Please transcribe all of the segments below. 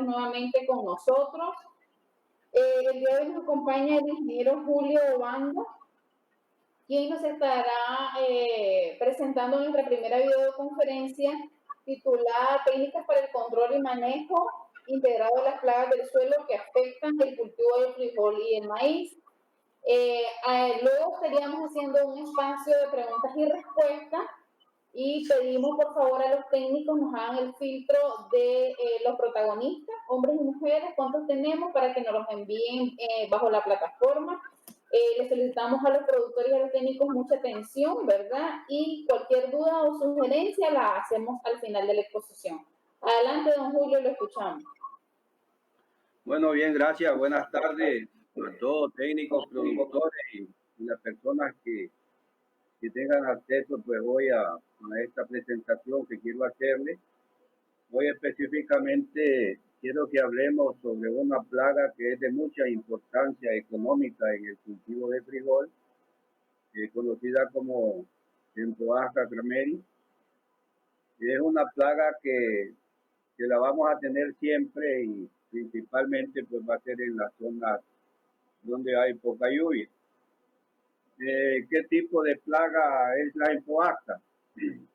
nuevamente con nosotros. El día de hoy nos acompaña el ingeniero Julio Obando, quien nos estará presentando nuestra primera videoconferencia titulada Técnicas para el control y manejo integrado de las plagas del suelo que afectan el cultivo del frijol y el maíz. Luego estaríamos haciendo un espacio de preguntas y respuestas y pedimos por favor a los técnicos nos hagan el filtro de los protagonistas, hombres y mujeres, cuántos tenemos para que nos los envíen bajo la plataforma. Les solicitamos a los productores y a los técnicos mucha atención, ¿verdad? Y cualquier duda o sugerencia la hacemos al final de la exposición. Adelante, don Julio, lo escuchamos. Bueno, bien, gracias. Buenas tardes a todos, técnicos, productores y las personas que tengan acceso pues hoy a esta presentación que quiero hacerles. Hoy específicamente quiero que hablemos sobre una plaga que es de mucha importancia económica en el cultivo de frijol, conocida como Empoaca crameri. Es una plaga que la vamos a tener siempre y principalmente pues va a ser en las zonas donde hay poca lluvia. ¿Qué tipo de plaga es la empoaca?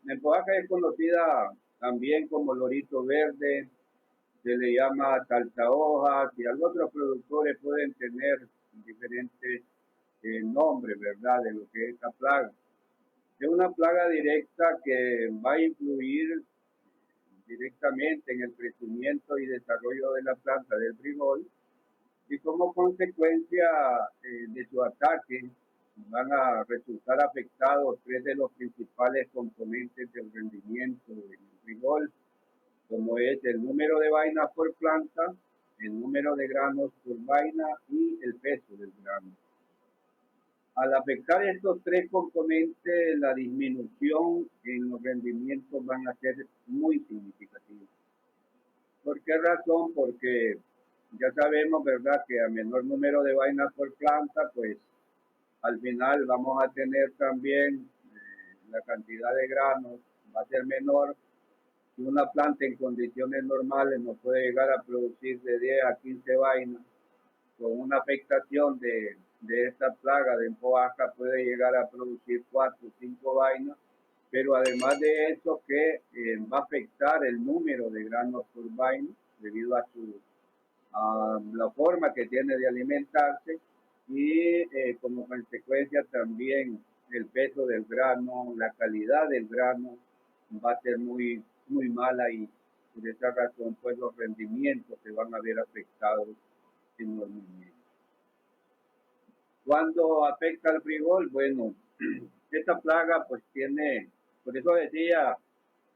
La empoaca es conocida también como lorito verde, se le llama saltahojas y algunos productores pueden tener diferentes nombres, ¿verdad?, de lo que es esta plaga. Es una plaga directa que va a influir directamente en el crecimiento y desarrollo de la planta del frijol y como consecuencia de su ataque van a resultar afectados tres de los principales componentes del rendimiento del frijol, como es el número de vainas por planta, el número de granos por vaina y el peso del grano. Al afectar estos tres componentes, la disminución en los rendimientos van a ser muy significativa. ¿Por qué razón? Porque ya sabemos, ¿verdad?, que a menor número de vainas por planta, pues al final vamos a tener también la cantidad de granos va a ser menor. Si una planta en condiciones normales no puede llegar a producir de 10 a 15 vainas, con una afectación de esta plaga de empoaca puede llegar a producir 4 o 5 vainas, pero además de eso que va a afectar el número de granos por vaina debido a la forma que tiene de alimentarse y como consecuencia también el peso del grano, la calidad del grano va a ser muy mala y por esa razón pues los rendimientos se van a ver afectados enormemente. ¿Cuándo afecta al frijol? Bueno, esta plaga pues tiene, por eso decía,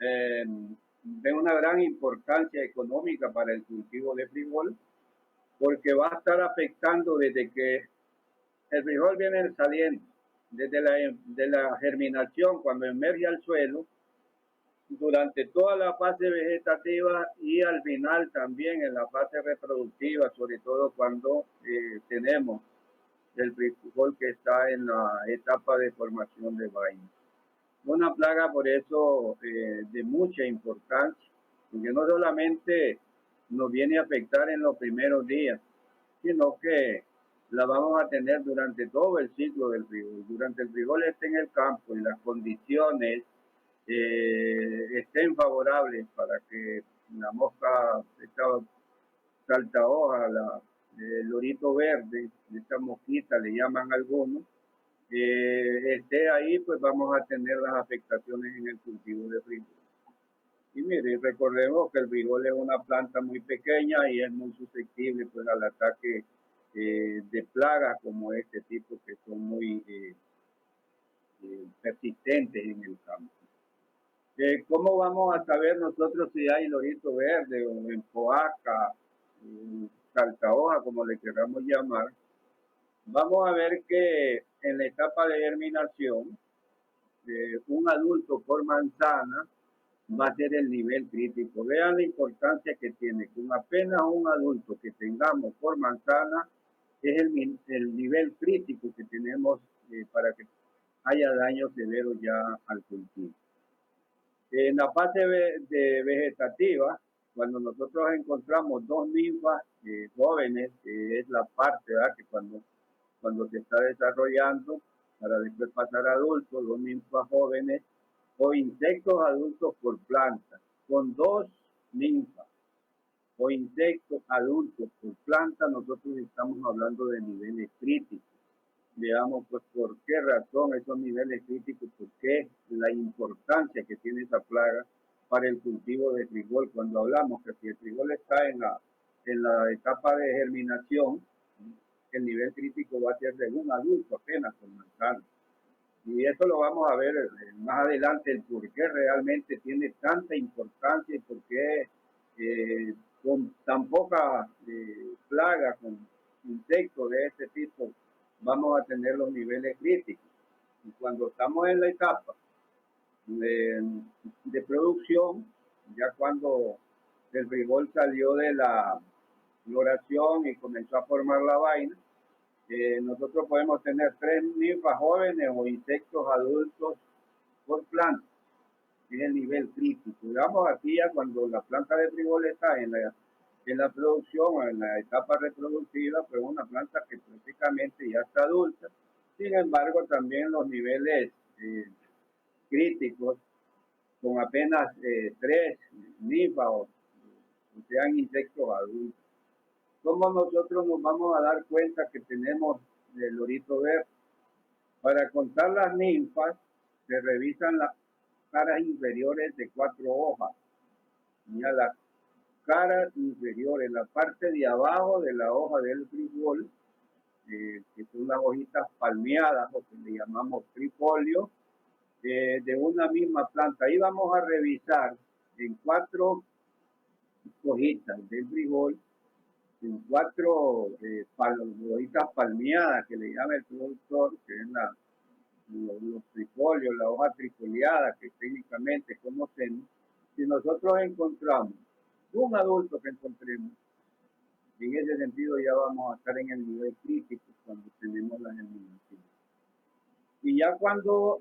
de una gran importancia económica para el cultivo de frijol, porque va a estar afectando desde que el frijol viene saliendo, desde la germinación, cuando emerge al suelo, durante toda la fase vegetativa y al final también en la fase reproductiva, sobre todo cuando tenemos el frijol que está en la etapa de formación de vaina. Una plaga por eso de mucha importancia, porque no solamente nos viene a afectar en los primeros días, sino que la vamos a tener durante todo el ciclo del frijol. Durante el frijol esté en el campo y las condiciones estén favorables para que la mosca, esta saltahoja, el lorito verde, esta mosquita le llaman algunos, esté ahí, pues vamos a tener las afectaciones en el cultivo de frijol. Y mire, recordemos que el frijol es una planta muy pequeña y es muy susceptible pues al ataque de plagas como este tipo que son muy persistentes en el campo. ¿Cómo vamos a saber nosotros si hay lorito verde o empoaca, saltahoja, como le queramos llamar? Vamos a ver que en la etapa de germinación, un adulto por manzana va a ser el nivel crítico. Vean la importancia que tiene. Con apenas un adulto que tengamos por manzana es el nivel crítico que tenemos para que haya daño severo ya al cultivo. En la fase vegetativa, cuando nosotros encontramos dos ninfas jóvenes, que es la parte, ¿verdad? Que cuando se está desarrollando, para después pasar a adultos, dos ninfas jóvenes, o insectos adultos por planta, con dos ninfas o insectos adultos por planta, nosotros estamos hablando de niveles críticos. Veamos pues por qué razón esos niveles críticos, por qué la importancia que tiene esa plaga para el cultivo de frijol. Cuando hablamos que si el frijol está en la etapa de germinación, el nivel crítico va a ser de un adulto apenas con manzana. Y eso lo vamos a ver más adelante, el por qué realmente tiene tanta importancia y por qué con tan poca plaga, con insectos de este tipo, vamos a tener los niveles críticos. Y cuando estamos en la etapa de producción, ya cuando el frijol salió de la floración y comenzó a formar la vaina, nosotros podemos tener 3 ninfas jóvenes o insectos adultos por planta. Es el nivel crítico. Digamos aquí ya cuando la planta de frijol está en la producción o en la etapa reproductiva, pues una planta que prácticamente ya está adulta. Sin embargo, también los niveles críticos con apenas 3 ninfas o sean insectos adultos. ¿Cómo nosotros nos vamos a dar cuenta que tenemos el lorito verde? Para contar las ninfas, se revisan las caras inferiores de 4 hojas. Mira, las caras inferiores, la parte de abajo de la hoja del frijol, que son las hojitas palmeadas, o que le llamamos trifolio, de una misma planta. Ahí vamos a revisar en 4 hojitas del frijol, en 4 hojitas palmeadas que le llama el productor, que es los trifolios, la hoja trifoliada que técnicamente conocemos. Si nosotros encontramos un adulto que encontremos, en ese sentido ya vamos a estar en el nivel crítico cuando tenemos la germinación. Y ya cuando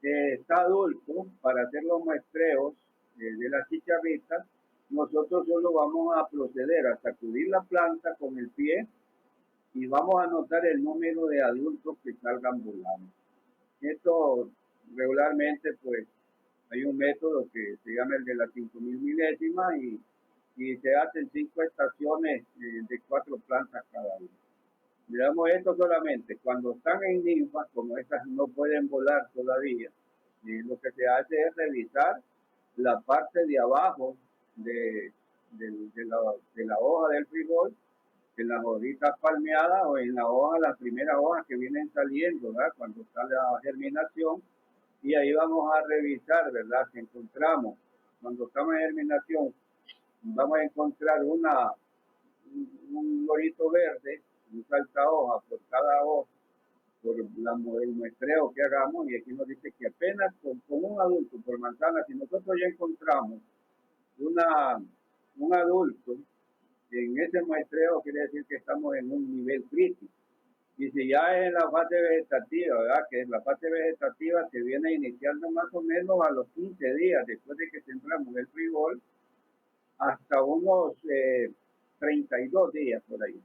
está adulto, para hacer los muestreos de las chicharritas, nosotros solo vamos a proceder a sacudir la planta con el pie y vamos a anotar el número de adultos que salgan volando. Esto regularmente, pues, hay un método que se llama el de las 5.000 milésimas y se hacen 5 estaciones de 4 plantas cada una. Miramos esto solamente cuando están en ninfas, como estas no pueden volar todavía, lo que se hace es revisar la parte de abajo de la hoja del frijol, en las hojitas palmeadas o en la hoja, las primeras hojas que vienen saliendo, ¿verdad? Cuando está la germinación, y ahí vamos a revisar, ¿verdad? Si encontramos, cuando estamos en germinación, vamos a encontrar un lorito verde, un salta hoja por cada hoja, por el muestreo que hagamos, y aquí nos dice que apenas con un adulto por manzana, si nosotros ya encontramos un adulto, en ese muestreo quiere decir que estamos en un nivel crítico. Y si ya es en la fase vegetativa, ¿verdad? Que en la fase vegetativa se viene iniciando más o menos a los 15 días después de que sembramos el frijol, hasta unos 32 días por ahí.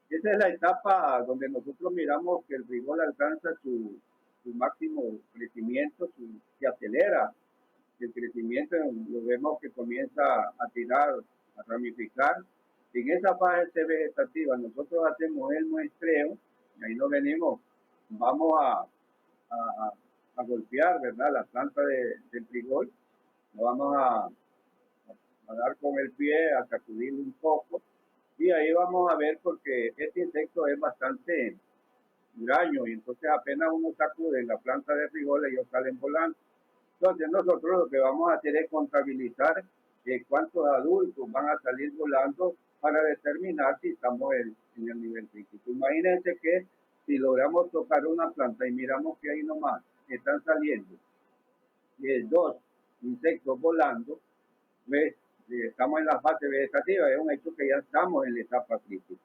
Esa es la etapa donde nosotros miramos que el frijol alcanza su máximo crecimiento, se acelera el crecimiento, lo vemos que comienza a tirar, a ramificar. En esa fase vegetativa nosotros hacemos el muestreo, y ahí nos venimos, vamos a golpear, ¿verdad? La planta del frijol, lo vamos a dar con el pie, a sacudir un poco, y ahí vamos a ver porque este insecto es bastante huraño, y entonces apenas uno sacude en la planta de frijol, ellos salen volando. Entonces nosotros lo que vamos a hacer es contabilizar cuántos adultos van a salir volando para determinar si estamos en el nivel crítico. Imagínense que si logramos tocar una planta y miramos que ahí nomás están saliendo 2 insectos volando, pues estamos en la fase vegetativa, es un hecho que ya estamos en la etapa crítica.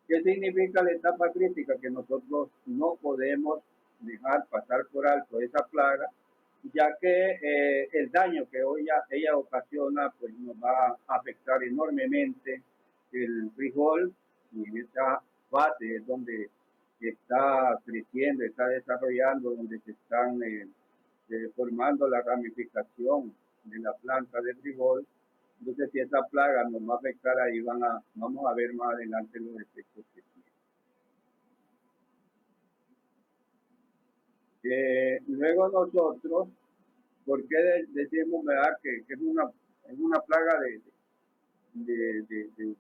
¿Qué significa la etapa crítica? Que nosotros no podemos dejar pasar por alto esa plaga ya que el daño que hoy ella ocasiona pues nos va a afectar enormemente el frijol, y en esta fase es donde está creciendo, está desarrollando, donde se están formando la ramificación de la planta de frijol. Entonces, si esa plaga nos va a afectar, ahí vamos a ver más adelante los efectos que tiene. Luego nosotros, ¿por qué decimos, verdad, que es una plaga de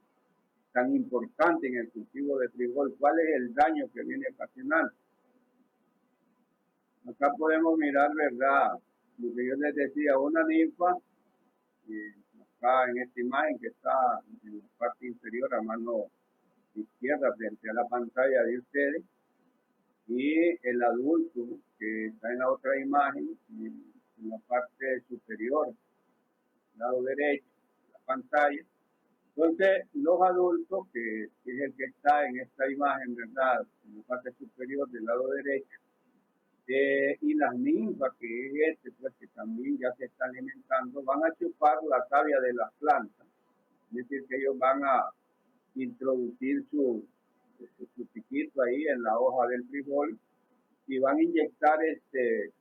tan importante en el cultivo de frijol? ¿Cuál es el daño que viene ocasionando? Acá podemos mirar, ¿verdad? Lo que yo les decía, una ninfa, acá en esta imagen que está en la parte inferior a mano izquierda frente a la pantalla de ustedes, y el adulto que está en la otra imagen, en la parte superior, lado derecho de la pantalla. Entonces, los adultos, que es el que está en esta imagen, ¿verdad? En la parte superior del lado derecho, y las ninfas, que es pues que también ya se está alimentando, van a chupar la savia de las plantas. Es decir, que ellos van a introducir su piquito ahí en la hoja del frijol y van a inyectar,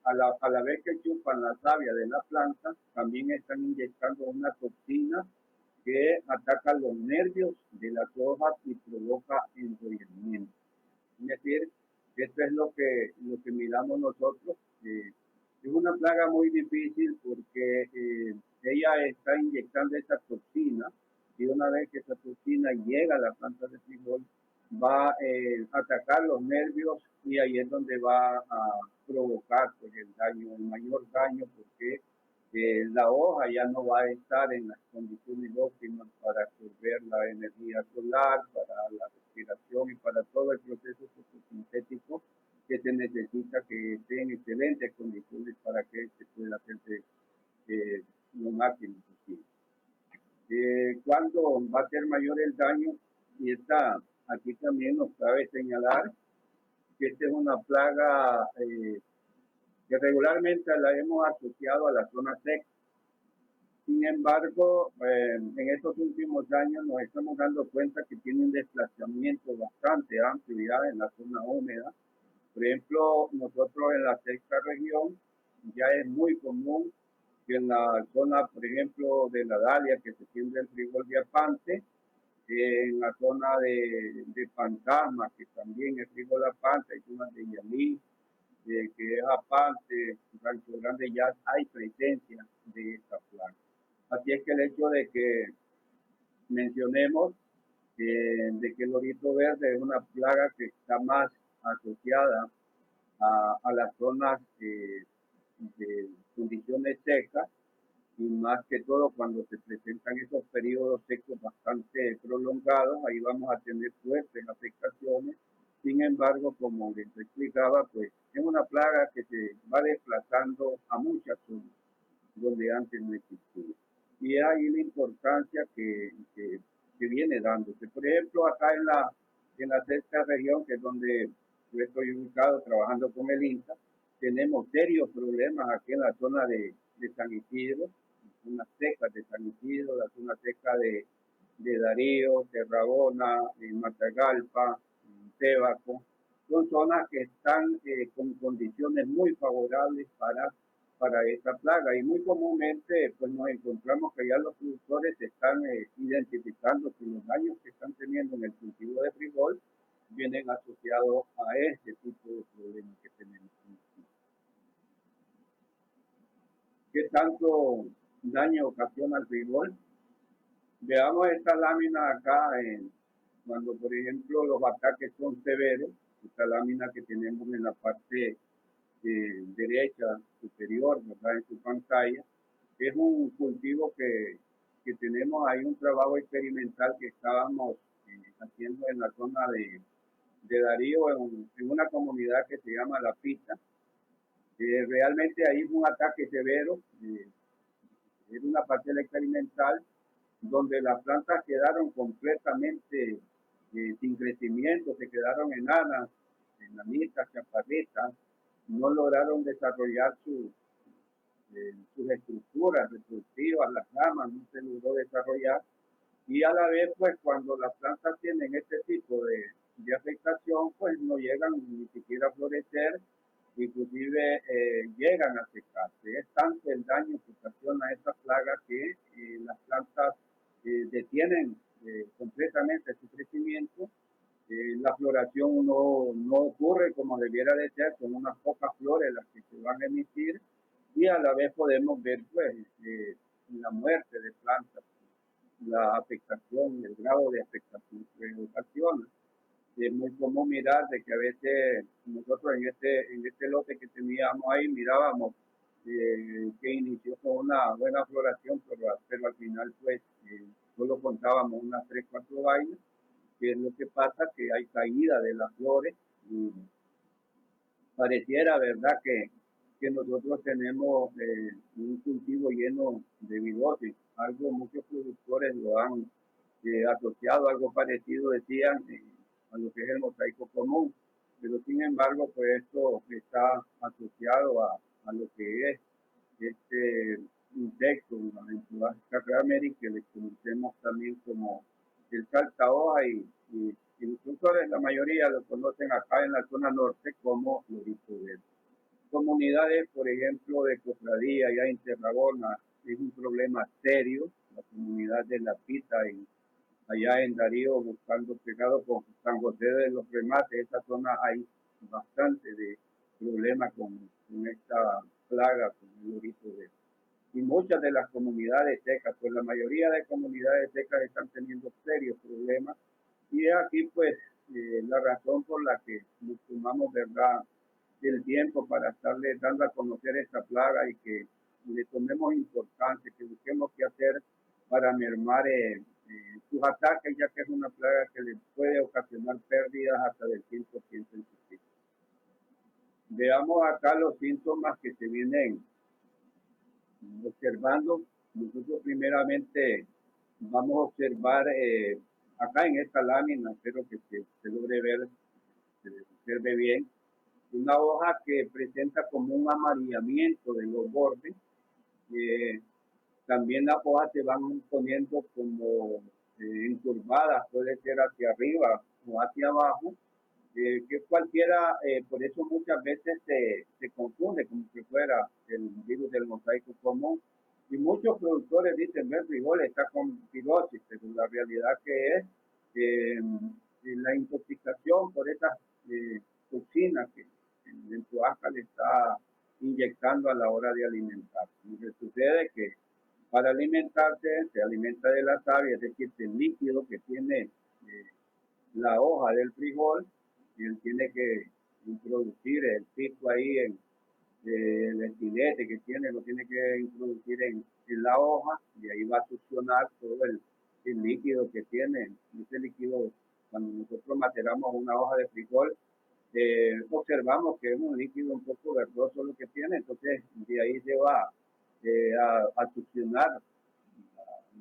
a la vez que chupan la savia de la planta, también están inyectando una toxina que ataca los nervios de las hojas y provoca enrojecimiento. Es decir, esto es lo que miramos nosotros. Es una plaga muy difícil porque ella está inyectando esa toxina, y una vez que esa toxina llega a la planta de frijol, va a atacar los nervios, y ahí es donde va a provocar pues, el mayor daño, porque la hoja ya no va a estar en las condiciones óptimas para absorber la energía solar, para la respiración y para todo el proceso fotosintético que se necesita que esté en excelentes condiciones para que se pueda hacerse lo máximo posible. ¿Cuándo va a ser mayor el daño? Y aquí también nos cabe señalar que esta es una plaga que regularmente la hemos asociado a la zona seca. Sin embargo, en estos últimos años nos estamos dando cuenta que tiene un desplazamiento bastante amplio ya en la zona húmeda. Por ejemplo, nosotros en la sexta región ya es muy común que en la zona, por ejemplo, de la Dalia, que se tiende el frijol de apante, en la zona de Fantasma, que también es frijol apante, hay zonas de Yalí, que es apante, Rancho Grande, ya hay presencia de esta plaga. Así es que el hecho de que mencionemos de que el lorito verde es una plaga que está más asociada a las zonas de condiciones secas, y más que todo cuando se presentan esos periodos secos bastante prolongados, ahí vamos a tener fuertes afectaciones. Sin embargo, como les explicaba, pues es una plaga que se va desplazando a muchas zonas donde antes no existía. Y ahí la importancia que viene dándose. Por ejemplo, acá en la sexta región, que es donde yo estoy ubicado trabajando con el INTA, tenemos serios problemas aquí en la zona de San Isidro, zonas secas de San Isidro, la zona seca de Darío, Terragona, Matagalpa, Tebaco. Son zonas que están con condiciones muy favorables para esta plaga, y muy comúnmente pues nos encontramos que ya los productores están identificando que los daños que están teniendo en el cultivo de frijol vienen asociados a este tipo de problemas que tenemos. ¿Qué tanto daño ocasiona el frijol? Veamos esta lámina acá, cuando por ejemplo los ataques son severos. Esta lámina que tenemos en la parte derecha superior, ¿verdad? En su pantalla, es un cultivo que tenemos ahí, un trabajo experimental que estábamos haciendo en la zona de Darío, en una comunidad que se llama La Pita. Realmente ahí fue un ataque severo, es una parcela experimental donde las plantas quedaron completamente sin crecimiento, se quedaron enanitas, chaparritas, no lograron desarrollar sus estructuras reproductivas, las ramas no se logró desarrollar, y a la vez pues cuando las plantas tienen este tipo de afectación pues no llegan ni siquiera a florecer, inclusive llegan a secarse. Es tanto el daño que ocasiona esta plaga que las plantas detienen completamente su crecimiento. La floración no ocurre como debiera de ser, son unas pocas flores las que se van a emitir, y a la vez podemos ver pues la muerte de plantas, la afectación, el grado de afectación que ocasiona. Es muy común mirar de que a veces nosotros en este lote que teníamos ahí mirábamos que inició con una buena floración, pero al final pues solo contábamos unas 3, 4 vainas, que es lo que pasa, que hay caída de las flores, y pareciera, ¿verdad?, que nosotros tenemos un cultivo lleno de bigotes. Algo muchos productores lo han asociado, algo parecido, decían, a lo que es el mosaico común. Pero sin embargo, pues esto está asociado a lo que es este insecto, la Ventura carrameris, que le conocemos también como el salta hoja, y incluso la mayoría lo conocen acá en la zona norte como lorito verde. Comunidades, por ejemplo, de Cofradía, ya en Tarragona, es un problema serio. La comunidad de La Pita, allá en Darío, buscando pegado con San José de los Remates, esa zona hay bastante de problemas con esta plaga, con el lorito verde. Y muchas de las comunidades secas, pues la mayoría de comunidades secas están teniendo serios problemas, y aquí pues la razón por la que nos tomamos, ¿verdad?, del tiempo para estarle dando a conocer esta plaga, y que le tomemos importancia, que busquemos qué hacer para mermar sus ataques, ya que es una plaga que le puede ocasionar pérdidas hasta del 100% en su ciclo. Veamos acá los síntomas que se vienen observando. Nosotros primeramente vamos a observar acá en esta lámina, espero que se logre ver, se observe bien, una hoja que presenta como un amarillamiento de los bordes. También las hojas se van poniendo como encurvadas, puede ser hacia arriba o hacia abajo, que cualquiera, por eso muchas veces se confunde como si fuera el virus del mosaico común. Y muchos productores dicen, el frijol está con pirosis, pero la realidad que es la intoxicación por esas toxinas que el Cloaca le está inyectando a la hora de alimentarse. Lo que sucede es que para alimentarse se alimenta de la savia, es decir, el líquido que tiene la hoja del frijol, y él tiene que introducir el pico ahí en el estilete que tiene, lo tiene que introducir en la hoja, y ahí va a succionar todo el líquido que tiene. Ese líquido, cuando nosotros maceramos una hoja de frijol, observamos que es un líquido un poco verdoso lo que tiene, entonces de ahí se va a succionar,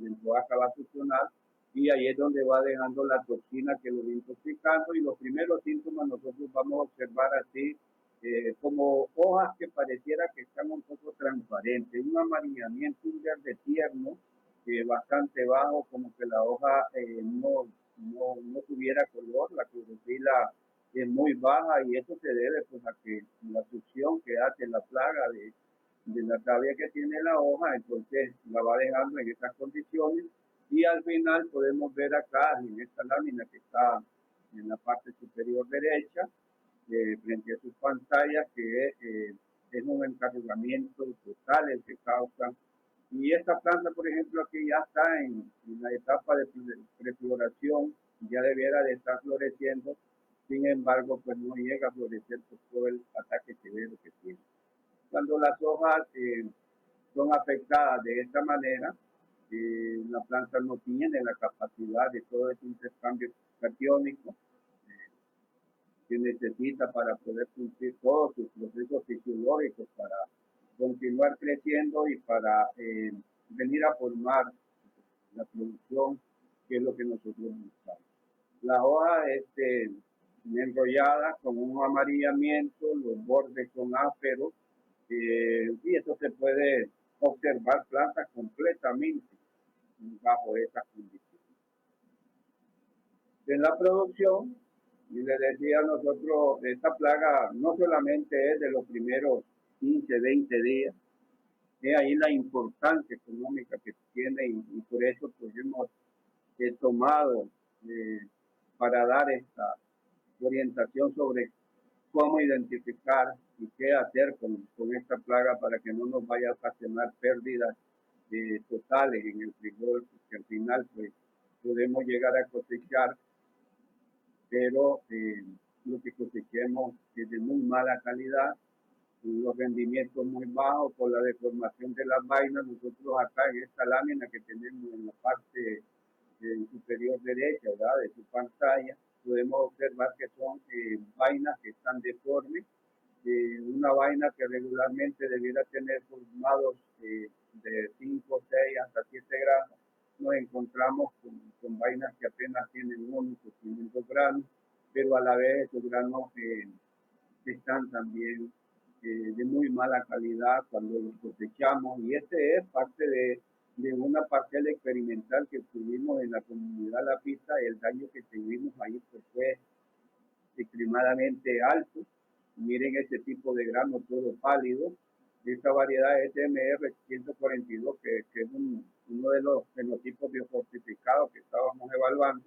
el Cloaca va a succionar, y ahí es donde va dejando la toxina que lo va intoxicando. Y los primeros síntomas nosotros vamos a observar así, como hojas que pareciera que están un poco transparentes, un amarillamiento, un verde tierno, bastante bajo, como que la hoja no tuviera color, la clorofila es muy baja, y eso se debe pues a que la succión que hace la plaga de la savia que tiene la hoja, entonces la va dejando en estas condiciones. Y al final podemos ver acá en esta lámina que está en la parte superior derecha, frente a sus pantallas, que es un encarrilamiento total el que causa. Y esta planta, por ejemplo, aquí ya está en la etapa de prefloración, ya debiera de estar floreciendo, sin embargo, pues no llega a florecer por todo el ataque severo que tiene. Cuando las hojas son afectadas de esta manera, la planta no tiene la capacidad de todo ese intercambio catiónico que necesita para poder cumplir todos sus procesos fisiológicos, para continuar creciendo y para venir a formar la producción, que es lo que nosotros buscamos. La hoja enrollada con un amarillamiento, los bordes son ásperos, y eso se puede observar plantas completamente bajo esas condiciones. En la producción, y les decía nosotros, esta plaga no solamente es de los primeros 15, 20 días, es ahí la importancia económica que tiene y por eso pues hemos tomado para dar esta orientación sobre cómo identificar y qué hacer con esta plaga para que no nos vaya a ocasionar pérdidas totales en el frijol, porque al final pues podemos llegar a cosechar, pero lo que cosechemos es de muy mala calidad, los rendimientos muy bajos por la deformación de las vainas. Nosotros acá en esta lámina que tenemos en la parte superior derecha, ¿verdad?, de su pantalla, podemos observar que son vainas que están deformes. Una vaina que regularmente debiera tener formados de 5, 6 hasta 7 granos, nos encontramos con vainas que apenas tienen 1, que tienen 2 granos, pero a la vez esos granos están también de muy mala calidad cuando los cosechamos, y este es parte de una parcela experimental que tuvimos en la comunidad La Pista. El daño que tuvimos ahí pues fue extremadamente alto. Miren este tipo de grano todo pálido. Esta variedad es SMR 142, que es uno de los fenotipos biofortificados que estábamos evaluando.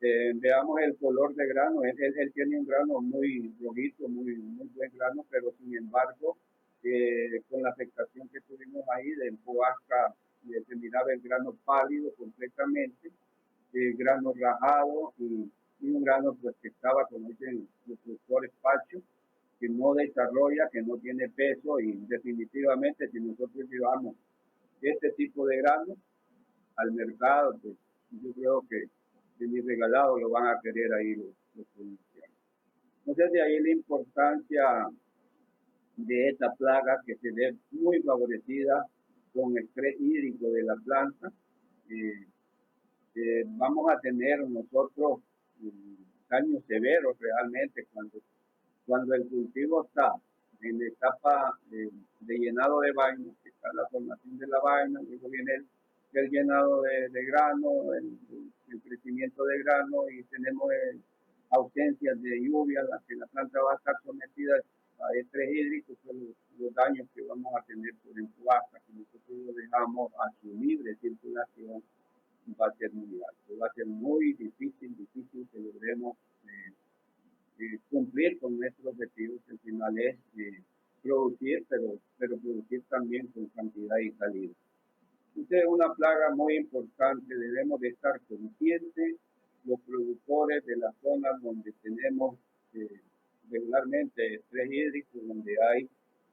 Veamos el color de grano. Él tiene un grano muy rojito, muy buen grano, pero sin embargo, con la afectación que tuvimos ahí de empuasca, se miraba el grano pálido completamente, el grano rajado y un grano pues que estaba, como dicen los productores, pacho, que no desarrolla, que no tiene peso, y definitivamente si nosotros llevamos este tipo de grano al mercado, pues yo creo que ni regalado lo van a querer ahí los comerciantes. Entonces de ahí la importancia de esta plaga, que se ve muy favorecida con el estrés hídrico de la planta. Vamos a tener nosotros daños severos realmente cuando el cultivo está en la etapa de llenado de vaina, que está la formación de la vaina, luego viene el llenado de grano, el crecimiento de grano, y tenemos ausencias de lluvia, la que la planta va a estar sometida a estrés hídrico, son los daños que vamos a tener por empuasca, que nosotros lo dejamos a su libre circulación, va a ser muy alto, va a ser muy difícil que logremos cumplir con nuestros objetivos, que al final es producir, pero producir también con cantidad y calidad. Esta es una plaga muy importante, debemos de estar conscientes los productores de las zonas donde tenemos regularmente estrés hídrico, donde hay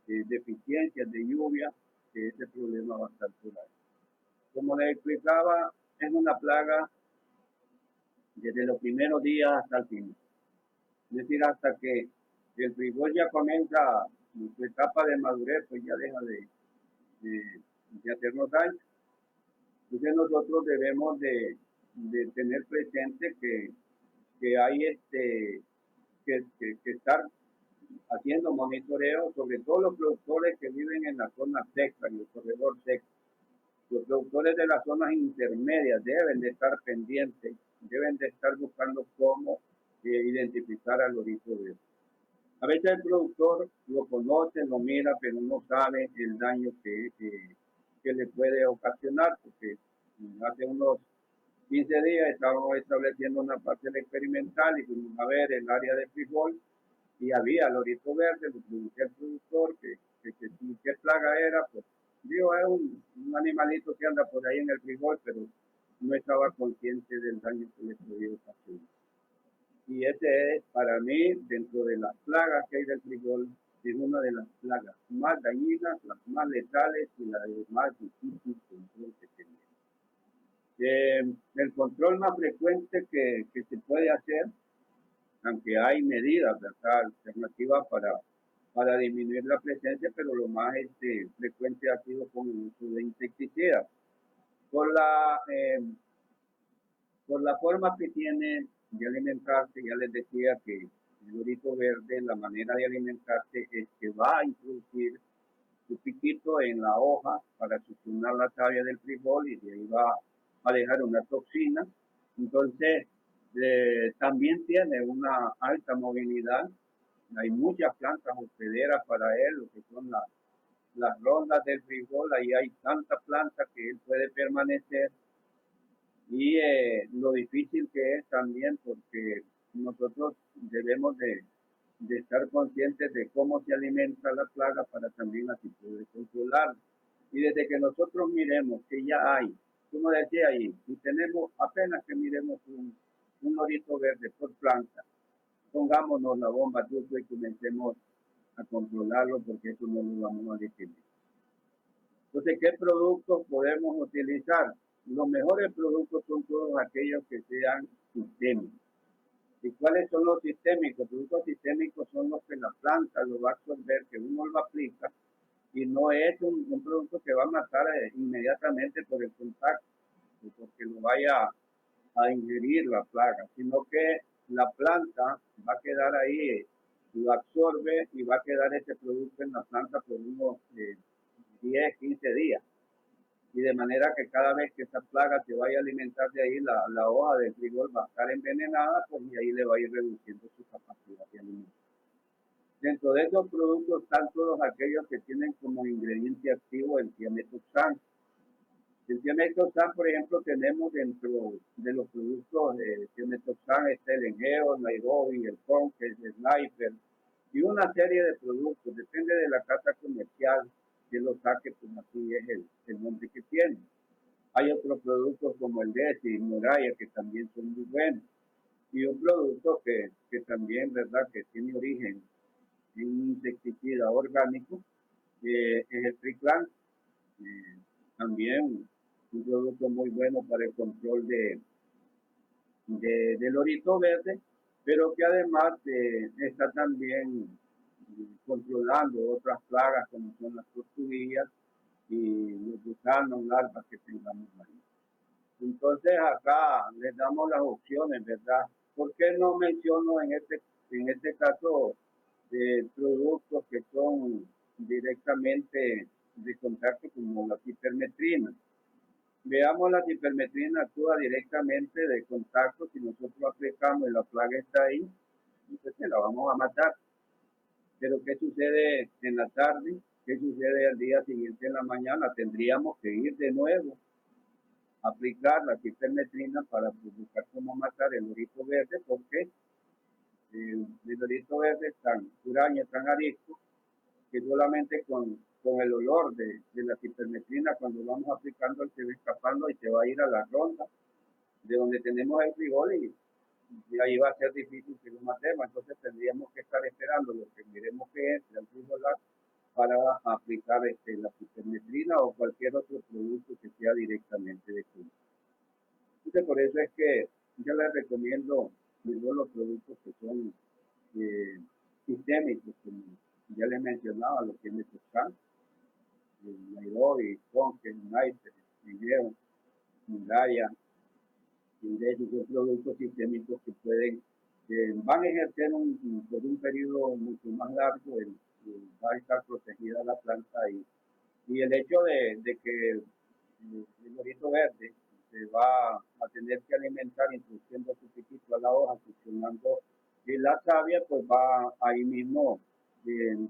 deficiencias de lluvia, que ese problema va a estar por ahí. Como les explicaba, es una plaga desde los primeros días hasta el final. Es decir, hasta que el frijol ya comienza su etapa de madurez, pues ya deja de hacernos daño. Entonces nosotros debemos de tener presente que hay que estar haciendo monitoreo, sobre todo los productores que viven en la zona seca, en el corredor seco. Los productores de las zonas intermedias deben de estar pendientes, deben de estar buscando cómo identificar al lorito verde. A veces el productor lo conoce, lo mira, pero no sabe el daño que le puede ocasionar, porque hace unos 15 días estábamos estableciendo una parcela experimental y fuimos a ver el área de frijol y había lorito verde. Le pregunté al productor qué plaga era, pues digo, es un animalito que anda por ahí en el frijol, pero no estaba consciente del daño que le podía ocasionar. Y ese es, para mí, dentro de las plagas que hay del frijol, es una de las plagas más dañinas, las más letales y la de más difícil control que tenemos. El control más frecuente que se puede hacer, aunque hay medidas, ¿verdad?, alternativas para disminuir la presencia, pero lo más frecuente ha sido con el uso de insecticidas. Por la forma que tiene de alimentarse, ya les decía que el lorito verde, la manera de alimentarse es que va a introducir su piquito en la hoja para succionar la savia del frijol y de ahí va a dejar una toxina. Entonces, también tiene una alta movilidad. Hay muchas plantas hospederas para él, lo que son las rondas del frijol. Ahí hay tanta planta que él puede permanecer. Y lo difícil que es también, porque nosotros debemos de estar conscientes de cómo se alimenta la plaga para también así poder controlarla. Y desde que nosotros miremos que ya hay, como decía ahí, si tenemos apenas que miremos un lorito verde por planta, pongámonos la bomba turco y comencemos a controlarlo, porque eso no lo vamos a detener. Entonces, ¿qué productos podemos utilizar? Los mejores productos son todos aquellos que sean sistémicos. ¿Y cuáles son los sistémicos? Productos sistémicos son los que la planta lo va a absorber, que uno lo aplica, y no es un producto que va a matar inmediatamente por el contacto, porque lo vaya a ingerir la plaga, sino que la planta va a quedar ahí, lo absorbe y va a quedar ese producto en la planta por unos 10, 15 días. Y de manera que cada vez que esa plaga se vaya a alimentar de ahí, la hoja del frijol va a estar envenenada, pues y ahí le va a ir reduciendo su capacidad de alimentación. Dentro de esos productos están todos aquellos que tienen como ingrediente activo el thiamethoxam. El thiamethoxam, por ejemplo, tenemos dentro de los productos de thiamethoxam está el Engeo, Nairobi, el Con, que es el Sniper, y una serie de productos, depende de la casa comercial que lo saque, pues así es el nombre que tiene. Hay otros productos como el Desi y Muralla que también son muy buenos. Y un producto que también, ¿verdad?, que tiene origen en un insecticida orgánico, es el Triclan. También un producto muy bueno para el control del lorito verde, pero que además está también controlando otras plagas como son las tortuguillas y los gusanos, larvas que tengamos ahí. Entonces acá les damos las opciones, ¿verdad? ¿Por qué no menciono en este caso productos que son directamente de contacto como la pipermetrina? Veamos, la pipermetrina actúa directamente de contacto. Si nosotros aplicamos y la plaga está ahí, entonces la vamos a matar. Pero ¿qué sucede en la tarde? ¿Qué sucede al día siguiente en la mañana? Tendríamos que ir de nuevo a aplicar la pipermetrina para buscar cómo matar el lorito verde, porque el lorito verde es tan huraño, tan arisco, que solamente con el olor de la pipermetrina, cuando vamos aplicando, él se va escapando y se va a ir a la ronda de donde tenemos el frijol y ahí va a ser difícil que lo matemos. Entonces tendríamos que estar esperando lo que miremos que entre el frijolar para aplicar la pipermetrina o cualquier otro producto que sea directamente de química. Entonces por eso es que yo les recomiendo los productos que son sistémicos, como ya les mencionaba, lo que es Metoscan, el Nairobi, Conque, United, Miguel, Mundaya, y de esos son productos sistémicos que pueden, van a ejercer por un periodo mucho más largo, va a estar protegida la planta y el hecho de que el lorito verde se va a tener que alimentar introduciendo su piquito a la hoja, succionando la savia, pues va ahí mismo,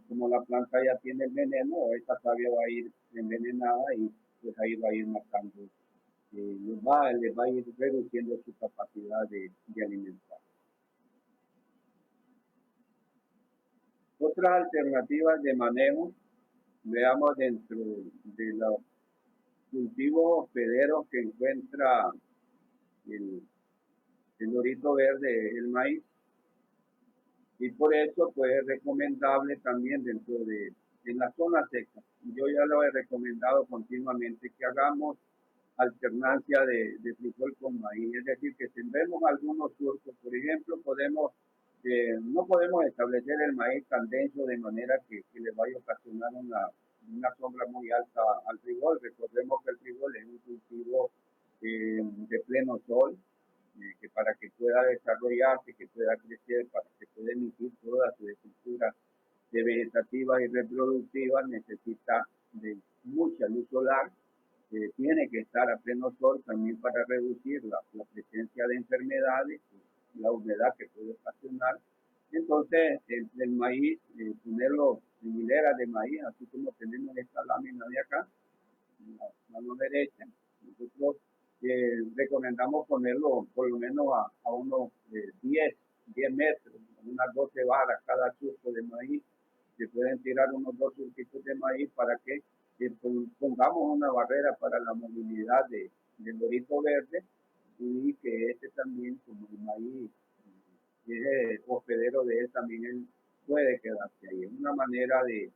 como la planta ya tiene el veneno, esta savia va a ir envenenada y pues ahí va a ir matando, les va a ir reduciendo su capacidad de alimentar. Otras alternativas de manejo, veamos dentro de los cultivos hospederos que encuentra el lorito verde, el maíz, y por eso pues es recomendable también dentro en la zona seca. Yo ya lo he recomendado continuamente que hagamos alternancia de frijol con maíz, es decir, que sembremos algunos surcos. Por ejemplo, no podemos establecer el maíz tan denso de manera que le vaya a ocasionar una sombra muy alta al frijol. Recordemos que el frijol es un cultivo de pleno sol, que para que pueda desarrollarse, que pueda crecer, para que puede emitir toda su estructura de vegetativa y reproductiva, necesita de mucha luz solar, tiene que estar a pleno sol también para reducir la presencia de enfermedades, la humedad que puede ocasionar. Entonces, el maíz, ponerlo en hileras de maíz, así como tenemos esta lámina de acá, en la mano derecha, nosotros recomendamos ponerlo por lo menos a unos 10 metros, unas 12 varas cada surco de maíz. Se pueden tirar unos 2 surquitos de maíz para que pongamos una barrera para la movilidad del lorito verde, y que este también, como el maíz es hospedero de él, también él puede quedarse ahí. Es una manera de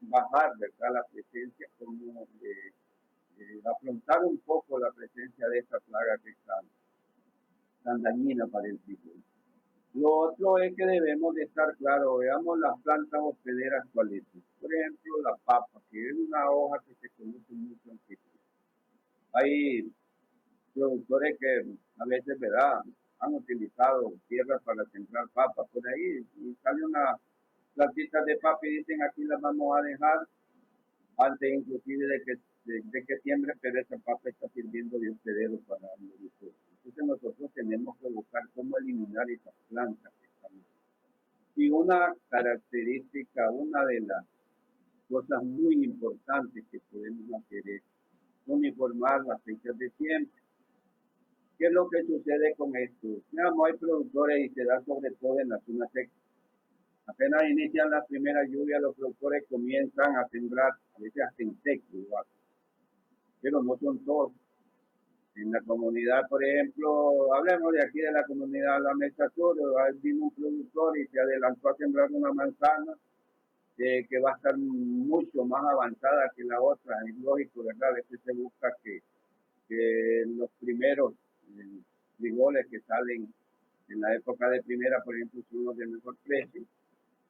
bajar, ¿verdad?, la presencia, como de afrontar un poco la presencia de esta plaga que está tan dañina para el frijol. Lo otro es que debemos de estar claros, veamos las plantas hospederas cuáles son. Por ejemplo, la papa, que es una hoja que se conoce mucho en frijol. Hay productores que a veces, ¿verdad?, han utilizado tierra para sembrar papas por ahí, y sale una plantita de papa y dicen aquí las vamos a dejar antes inclusive de que siembre, pero esa papa está sirviendo de hospedero para el agricultor. Entonces nosotros tenemos que buscar cómo eliminar esas plantas que están. Y una característica, una de las cosas muy importantes que podemos hacer es uniformar las fechas de siembra. ¿Qué es lo que sucede con esto? No hay productores, y se da sobre todo en la zona seca. Apenas inician las primeras lluvias, los productores comienzan a sembrar, a veces hasta insectos, pero no son todos. En la comunidad, por ejemplo, hablemos de aquí de la comunidad de la Mesa Sur, vino un productor y se adelantó a sembrar una manzana que va a estar mucho más avanzada que la otra. Es lógico, ¿verdad? A veces se busca que los primeros frijoles que salen en la época de primera, por ejemplo, son los de mejor precio.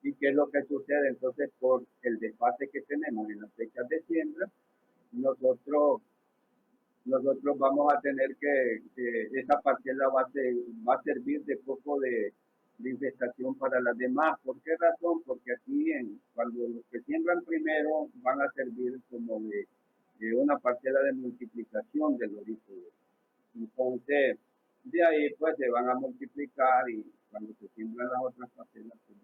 ¿Y qué es lo que sucede? Entonces, por el desfase que tenemos en las fechas de siembra, nosotros vamos a tener que esa parcela va a servir de poco de infestación para las demás. ¿Por qué razón? Porque aquí, cuando los que siembran primero van a servir como de una parcela de multiplicación del lorito. Entonces, de ahí pues se van a multiplicar, y cuando se siembran las otras parcelas pues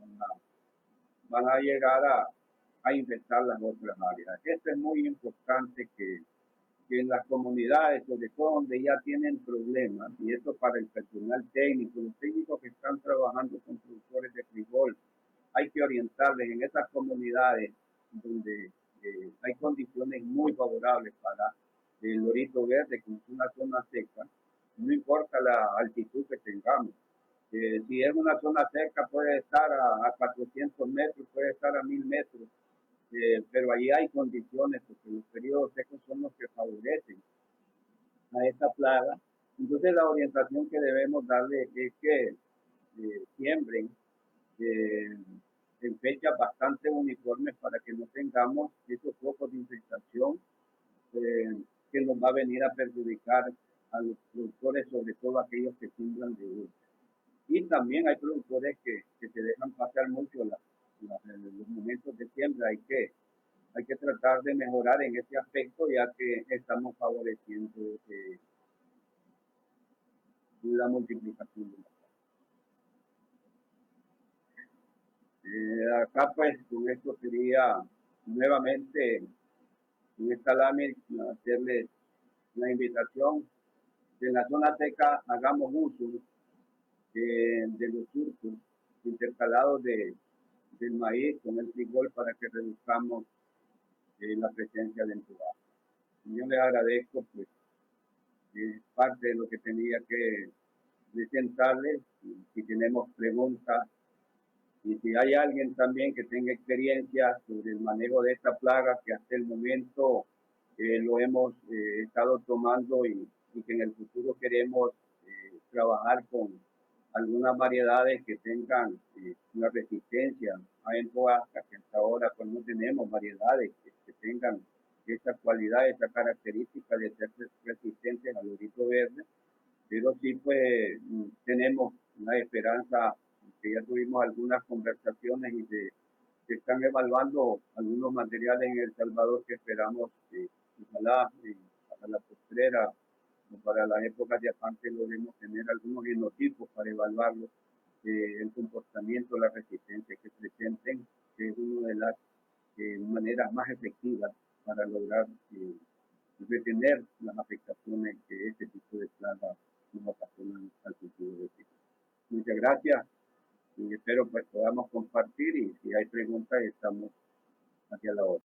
van a llegar a infectar las otras áreas. Esto es muy importante que en las comunidades, sobre todo donde ya tienen problemas, y esto para el personal técnico, los técnicos que están trabajando con productores de frijol, hay que orientarles en esas comunidades donde hay condiciones muy favorables para el lorito verde, como es una zona seca, no importa la altitud que tengamos. Si es una zona seca, puede estar a 400 metros, puede estar a 1000 metros, pero ahí hay condiciones, porque los periodos secos son los que favorecen a esta plaga. Entonces la orientación que debemos darle es que siembren en fechas bastante uniformes para que no tengamos esos focos de infestación que nos va a venir a perjudicar a los productores, sobre todo aquellos que siembran de ultra. Y también hay productores que se dejan pasar mucho los momentos de siembra. Hay que tratar de mejorar en ese aspecto, ya que estamos favoreciendo la multiplicación de la acá pues con esto sería nuevamente en esta lámina hacerles la invitación que en la zona seca hagamos uso de los surcos intercalados del maíz con el frijol para que reduzcamos la presencia de entubados. Yo les agradezco, pues, parte de lo que tenía que presentarles. Si tenemos preguntas, y si hay alguien también que tenga experiencia sobre el manejo de esta plaga, que hasta el momento lo hemos estado tomando, y que en el futuro queremos trabajar con algunas variedades que tengan una resistencia a entubadas, que hasta ahora pues no tenemos variedades que tengan esa cualidad, esa característica de ser resistentes al lorito verde, pero sí pues tenemos una esperanza, que ya tuvimos algunas conversaciones y se están evaluando algunos materiales en El Salvador que esperamos que ojalá para la postrera o para las épocas de afán que logremos tener algunos genotipos para evaluarlos, el comportamiento, la resistencia que presenten, que es una de las maneras más efectivas para lograr detener las afectaciones que este tipo de plagas nos ocasionan al cultivo de trigo. Muchas gracias y espero pues podamos compartir y si hay preguntas estamos aquí a la hora.